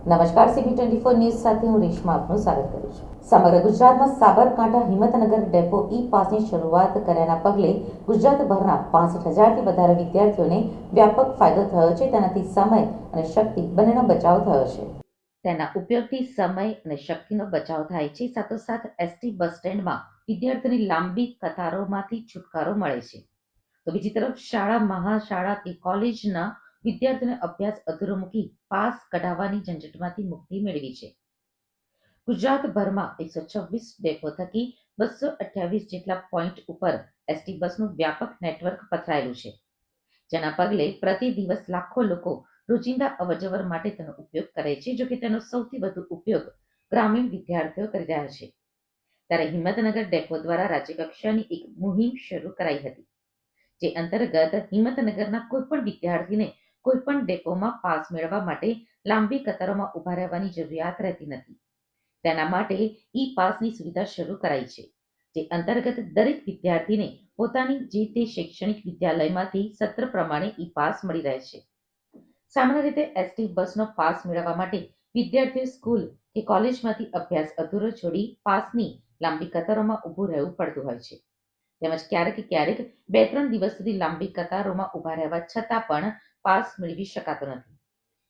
નમસ્કાર, CB24 news સાથે હું રેશમા આપનું સ્વાગત કરું છું. સમગ્ર ગુજરાતમાં સાબરકાંઠા હિંમતનગર ડેપો પાસની શરૂઆત કર્યાના પગલે ગુજરાતભરના 65,000થી વધારે વિદ્યાર્થીઓને વ્યાપક ફાયદો થયો છે. તેનાથી સમય અને શક્તિ બંનેનો બચાવ થયો છે. તેના ઉપયોગથી સમય અને શક્તિનો બચાવ થાય છે. સાથોસાથ ST બસ સ્ટેન્ડમાં વિદ્યાર્થીઓની લાંબી કતારોમાંથી છુટકારો મળે છે. તો બીજી તરફ શાળા, મહાશાળા કે કોલેજના વિદ્યાર્થીઓને અભ્યાસ અધૂરો મૂકી પાસ કઢાવવાની ઝંઝટમાંથી મુક્તિ મેળવી છે. ગુજરાતભરમાં 126 ડેપો થકી 228 જેટલા પોઈન્ટ ઉપર ST બસનું વ્યાપક નેટવર્ક પથરાયેલું છે, જેના પગલે પ્રતિ દિવસ લાખો લોકો રોજિંદા અવરજવર માટે તેનો ઉપયોગ કરે છે. જોકે તેનો સૌથી વધુ ઉપયોગ ગ્રામીણ વિદ્યાર્થીઓ કરી રહ્યા છે. ત્યારે હિંમતનગર ડેપો દ્વારા રાજ્યકક્ષાની એક મુહિમ શરૂ કરાઈ હતી, જે અંતર્ગત હિંમતનગરના કોઈ પણ વિદ્યાર્થીને કોઈ પણ ડેપોમાં પાસ મેળવવા માટે લાંબી કતારોમાં ઉભા રહેવાની જરૂરિયાત રહેતી નથી. તેના માટે પાસની સુવિધા શરૂ કરાઈ છે, જે અંતર્ગત દરેક વિદ્યાર્થીને પોતાની જે તે શૈક્ષણિક વિદ્યાલયમાંથી સત્ર પ્રમાણે પાસ મળી રહે છે. સામાન્ય રીતે ST બસનો પાસ મેળવવા માટે વિદ્યાર્થીઓ સ્કૂલ કે કોલેજમાંથી અભ્યાસ અધૂરો છોડી પાસની લાંબી કતારોમાં ઊભું રહેવું પડતું હોય છે. તેમજ ક્યારેક 2-3 દિવસ સુધી લાંબી કતારોમાં ઉભા રહેવા છતાં પણ પાસ મેળવી શકાતો નથી.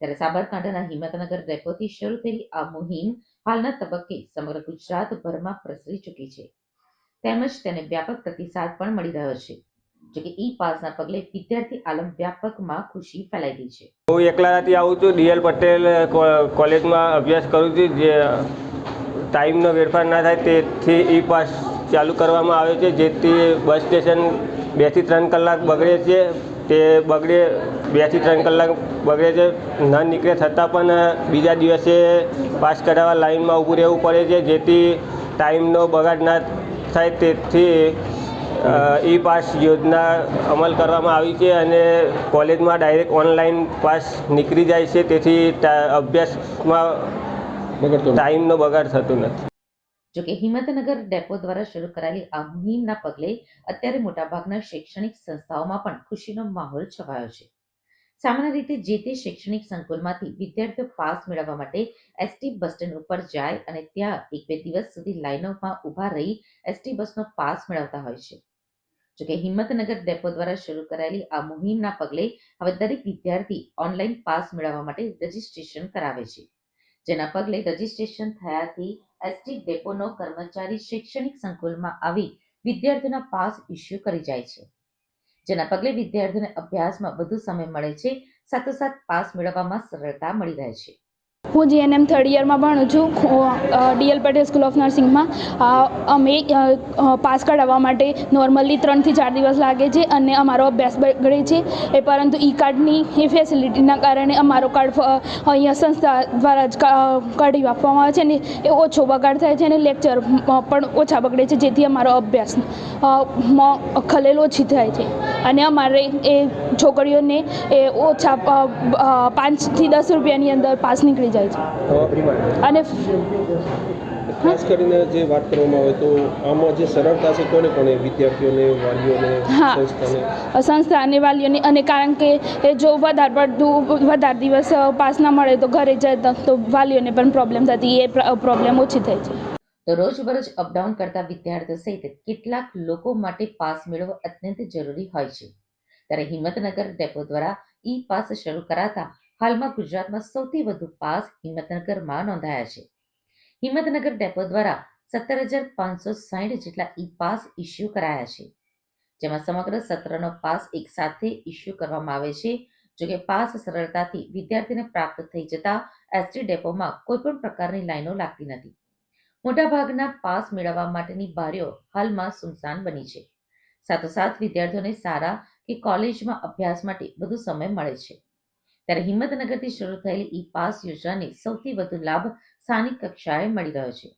ત્યારે સાબરકાંઠાના હિંમતનગર ડેપોથી શરૂ થયેલી આ મુહિમ હાલના તબક્કે સમગ્ર ગુજરાતભરમાં પ્રસરી ચૂકી છે. તેમજ તેને વ્યાપક પ્રતિસાદ પણ મળી રહ્યો છે. જોકે પાસના પગલે વિદ્યાર્થી આલમ વ્યાપકમાં ખુશી ફેલાઈ ગઈ છે. હું એકલાથી આવું છું. DL પટેલ કોલેજમાં અભ્યાસ કરું છું. જે ટાઈમનો વેરફાર ના થાય તેથી પાસ ચાલુ કરવામાં આવે છે, જેથી બસ સ્ટેશન 2 થી 3 કલાક બગડે છે. તે 2 થી 3 કલાક બગડે છે, ન નીકળે છતાં પણ બીજા દિવસે પાસ કઢાવવા લાઈનમાં ઊભું રહેવું પડે છે, જેથી ટાઈમનો બગાડ ના થાય. તેથી પાસ યોજના અમલ કરવામાં આવી છે અને કોલેજમાં ડાયરેક્ટ ઓનલાઈન પાસ નીકળી જાય છે, તેથી અભ્યાસમાં ટાઈમનો બગાડ થતો નથી. જોકે હિંમતનગર ડેપો દ્વારા શરૂ કરાયેલી આ મુહિમના પગલે અત્યારે મોટાભાગના શૈક્ષણિક સંસ્થાઓમાં પણ ખુશીનો માહોલ છવાયો છે. સામાન્ય રીતે જે તે શૈક્ષણિક સંકુલમાંથી વિદ્યાર્થીઓ પાસ મેળવવા માટે ST બસ સ્ટેન્ડ ઉપર જાય અને ત્યાં 1-2 દિવસ સુધી લાઈનોમાં ઊભા રહી ST બસનો પાસ મેળવતા હોય છે. જોકે હિંમતનગર ડેપો દ્વારા શરૂ કરાયેલી આ મુહિમના પગલે હવે દરેક વિદ્યાર્થી ઓનલાઈન પાસ મેળવવા માટે રજીસ્ટ્રેશન કરાવે છે, જેના પગલે રજીસ્ટ્રેશન થયાથી ST ડેપોનો કર્મચારી શૈક્ષણિક સંકુલમાં આવી વિદ્યાર્થીઓના પાસ ઇસ્યુ કરી જાય છે, જેના પગલે વિદ્યાર્થીઓને અભ્યાસમાં વધુ સમય મળે છે. સાથોસાથ પાસ મેળવવામાં સરળતા મળી રહે છે. હું GNM 3rd યરમાં ભણું છું, DL પટેલ સ્કૂલ ઓફ નર્સિંગમાં. અમે પાસ કઢાવવા માટે નોર્મલી 3 થી 4 દિવસ લાગે છે અને અમારો અભ્યાસ બગડે છે. પરંતુ કાર્ડની એ ફેસિલિટીના કારણે અમારો કાર્ડ અહીંયા સંસ્થા દ્વારા જ કાઢી આપવામાં આવે છે અને એ ઓછો બગાડ થાય છે અને લેક્ચર પણ ઓછા બગડે છે, જેથી અમારો અભ્યાસમાં ખલેલ ઓછી થાય છે. અને અમારે એ છોકરીઓને એ ઓછા 5 થી 10 રૂપિયાની અંદર પાસ નીકળી જાય છે. અને ખાસ કરીને જે વાત કરવામાં આવે તો આમાં જે સરળતા છે કોને વિદ્યાર્થીઓને, વાલીઓને, સંસ્થા અને વાલીઓને. અને કારણ કે જો વધારે દિવસ પાસ ના મળે તો ઘરે જાય તો વાલીઓને પણ પ્રોબ્લેમ થતી, એ પ્રોબ્લેમ ઓછી થાય છે. તો રોજબરોજ અપડાઉન કરતા વિદ્યાર્થીઓ સહિત કેટલાક લોકો માટે પાસ મેળવવો અત્યંત જરૂરી હોય છે. ત્યારે હિંમતનગર ડેપો દ્વારા પાસ શરૂ કરાતા હાલમાં ગુજરાતમાં સૌથી વધુ પાસ હિંમતનગરમાં નોંધાયા છે. હિંમતનગર ડેપો દ્વારા 17,560 જેટલા પાસ ઇસ્યુ કરાયા છે, જેમાં સમગ્ર સત્રનો પાસ એક સાથે ઇસ્યુ કરવામાં આવે છે. જોકે પાસ સરળતાથી વિદ્યાર્થીને પ્રાપ્ત થઈ જતા ST ડેપોમાં કોઈ પણ પ્રકારની લાઈનો લાગતી નથી. મોટાભાગના પાસ મેળવવા માટેની બારીઓ હાલમાં સુમસાન બની છે. સાથોસાથ વિદ્યાર્થીઓને શાળા કે કોલેજમાં અભ્યાસ માટે વધુ સમય મળે છે. ત્યારે હિંમતનગરથી શરૂ થયેલી પાસ યોજનાને સૌથી વધુ લાભ સ્થાનિક કક્ષાએ મળી રહ્યો છે.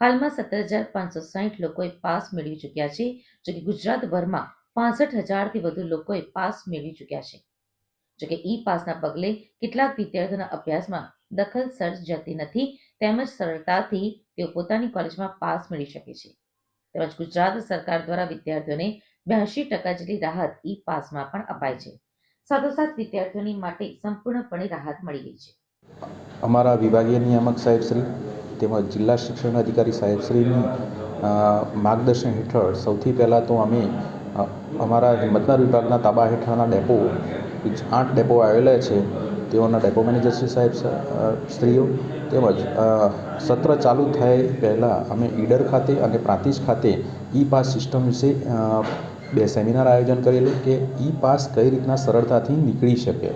હાલમાં 17,560 લોકોએ પાસ મેળવી ચૂક્યા છે. જોકે ગુજરાતભરમાં 65,000થી વધુ લોકોએ પાસ મેળવી ચૂક્યા છે. જોકે પાસના પગલે કેટલાક વિદ્યાર્થીઓના અભ્યાસમાં દખલ સર્જ જતી નથી, તેમજ સરળતાથી તેઓ પોતાની કોલેજમાં પાસ મેળવી શકે છે. તેમજ ગુજરાત સરકાર દ્વારા વિદ્યાર્થીઓને 82% જેટલી રાહત પાસમાં પણ અપાય છે. સાથોસાથ વિદ્યાર્થીઓની માટે સંપૂર્ણપણે રાહત મળી ગઈ છે. અમારા વિભાગીય નિયામક સાહેબશ્રી તેમજ જિલ્લા શિક્ષણ અધિકારી સાહેબશ્રીની માર્ગદર્શન હેઠળ સૌથી પહેલાં તો અમે અમારા હિંમતનગર વિભાગના તાબા હેઠળના ડેપો 8 ડેપો આવેલા છે તેઓના ડેપો મેનેજરશ્રી સાહેબ શ્રીઓ તેમજ સત્ર ચાલુ થાય પહેલાં અમે ઈડર ખાતે અને પ્રાંતિજ ખાતે ઈ પાસ સિસ્ટમ વિશે 2 સેમિનાર આયોજન કરેલું કે ઈ પાસ કઈ રીતના સરળતાથી નીકળી શકે,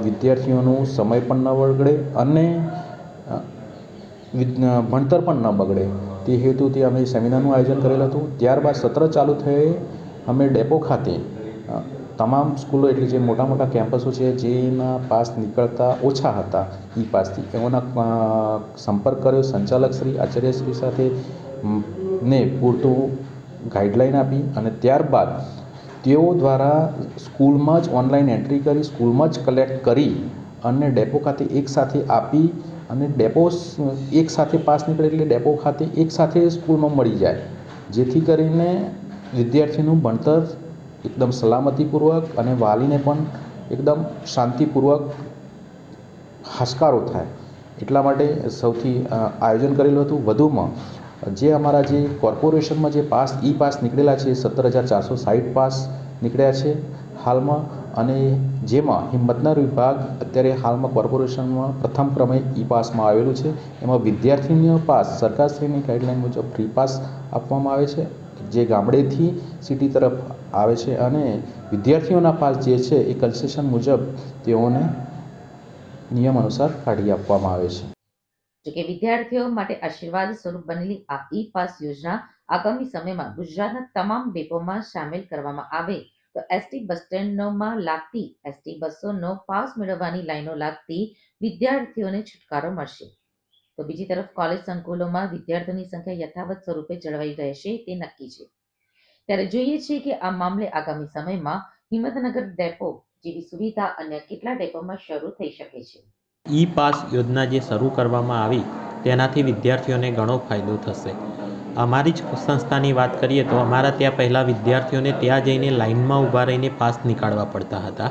વિદ્યાર્થીઓનો સમય પણ ન બગડે અને ભણતર પણ ન બગડે તે હેતુથી અમે સેમિનારનું આયોજન કરેલું હતું. ત્યારબાદ સત્ર ચાલુ થયે અમે ડેપો ખાતે તમામ સ્કૂલો એટલે જે મોટા મોટા કેમ્પસો છે જેના પાસ નીકળતા ઓછા હતા ઈ પાસથી એઓના સંપર્ક કર્યો સંચાલકશ્રી આચાર્યશ્રી સાથે ને પૂરતું ગાઈડલાઈન આપી અને ત્યારબાદ તેઓ દ્વારા સ્કૂલમાં જ ઓનલાઈન એન્ટ્રી કરી સ્કૂલમાં જ કલેક્ટ કરી અને ડેપો ખાતે એકસાથે આપી અને ડેપો એકસાથે પાસ નીકળે એટલે ડેપો ખાતે એકસાથે સ્કૂલમાં મળી જાય, જેથી કરીને વિદ્યાર્થીનું ભણતર એકદમ સલામતીપૂર્વક અને વાલીને પણ એકદમ શાંતિપૂર્વક હાશકારો થાય એટલા માટે સૌથી આયોજન કરેલું હતું. વધુમાં જે અમારા જે કોર્પોરેશનમાં જે પાસ ઈ પાસ નીકળેલા છે 17,460 પાસ નીકળ્યા છે હાલમાં અને જેમાં હિંમતનગર વિભાગ અત્યારે હાલમાં કોર્પોરેશનમાં પ્રથમ ક્રમે ઈ પાસમાં આવેલું છે. એમાં વિદ્યાર્થીનો પાસ સરકારશ્રીની ગાઈડલાઈન મુજબ ફ્રી પાસ આપવામાં આવે છે જે ગામડેથી સિટી તરફ આવે છે અને વિદ્યાર્થીઓના પાસ જે છે એ કન્સેશન મુજબ તેઓને નિયમ અનુસાર કાઢી આપવામાં આવે છે. જોકે વિદ્યાર્થીઓ માટે આશીર્વાદ સ્વરૂપ બનેલી આ ઈ પાસ યોજના આગામી સમયમાં ગુજરાતના તમામ ડેપોમાં સામેલ કરવામાં આવે તો એસટી બસ સ્ટેન્ડોમાં લાગતી એસટી બસોનો પાસ મેળવવાની લાઈનો લાગતી વિદ્યાર્થીઓને છુટકારો મળશે. તો બીજી તરફ કોલેજ સંકુલોમાં વિદ્યાર્થીઓની સંખ્યા યથાવત સ્વરૂપે જળવાઈ રહેશે તે નક્કી છે. ત્યારે જોઈએ છીએ કે આ મામલે આગામી સમયમાં હિંમતનગર ડેપો જેવી સુવિધા અન્ય કેટલા ડેપોમાં શરૂ થઈ શકે છે. ઈ પાસ યોજના જે શરૂ કરવામાં આવી તેનાથી વિદ્યાર્થીઓને ઘણો ફાયદો થશે. અમારી જ સંસ્થાની વાત કરીએ તો અમારા ત્યાં પહેલાં વિદ્યાર્થીઓને ત્યાં જઈને લાઇનમાં ઊભા રહીને પાસ નીકાળવા પડતા હતા,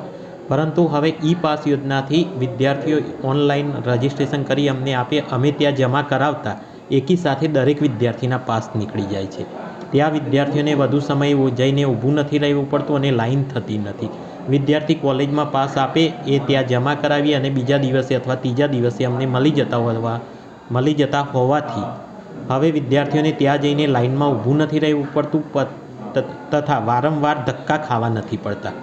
પરંતુ હવે ઈ પાસ યોજનાથી વિદ્યાર્થીઓ ઓનલાઈન રજિસ્ટ્રેશન કરી અમને આપે, અમે ત્યાં જમા કરાવતા એકી સાથે દરેક વિદ્યાર્થીના પાસ નીકળી જાય છે. ત્યાં વિદ્યાર્થીઓને વધુ સમય જઈને ઊભું નથી રહેવું પડતું અને લાઈન થતી નથી. વિદ્યાર્થી કોલેજમાં પાસ આપે એ ત્યાં જમા કરાવી અને બીજા દિવસે અથવા ત્રીજા દિવસે અમને મળી જતા હોવાથી હવે વિદ્યાર્થીઓને ત્યાં જઈને લાઇનમાં ઊભું નથી રહેવું પડતું તથા વારંવાર ધક્કા ખાવા નથી પડતા.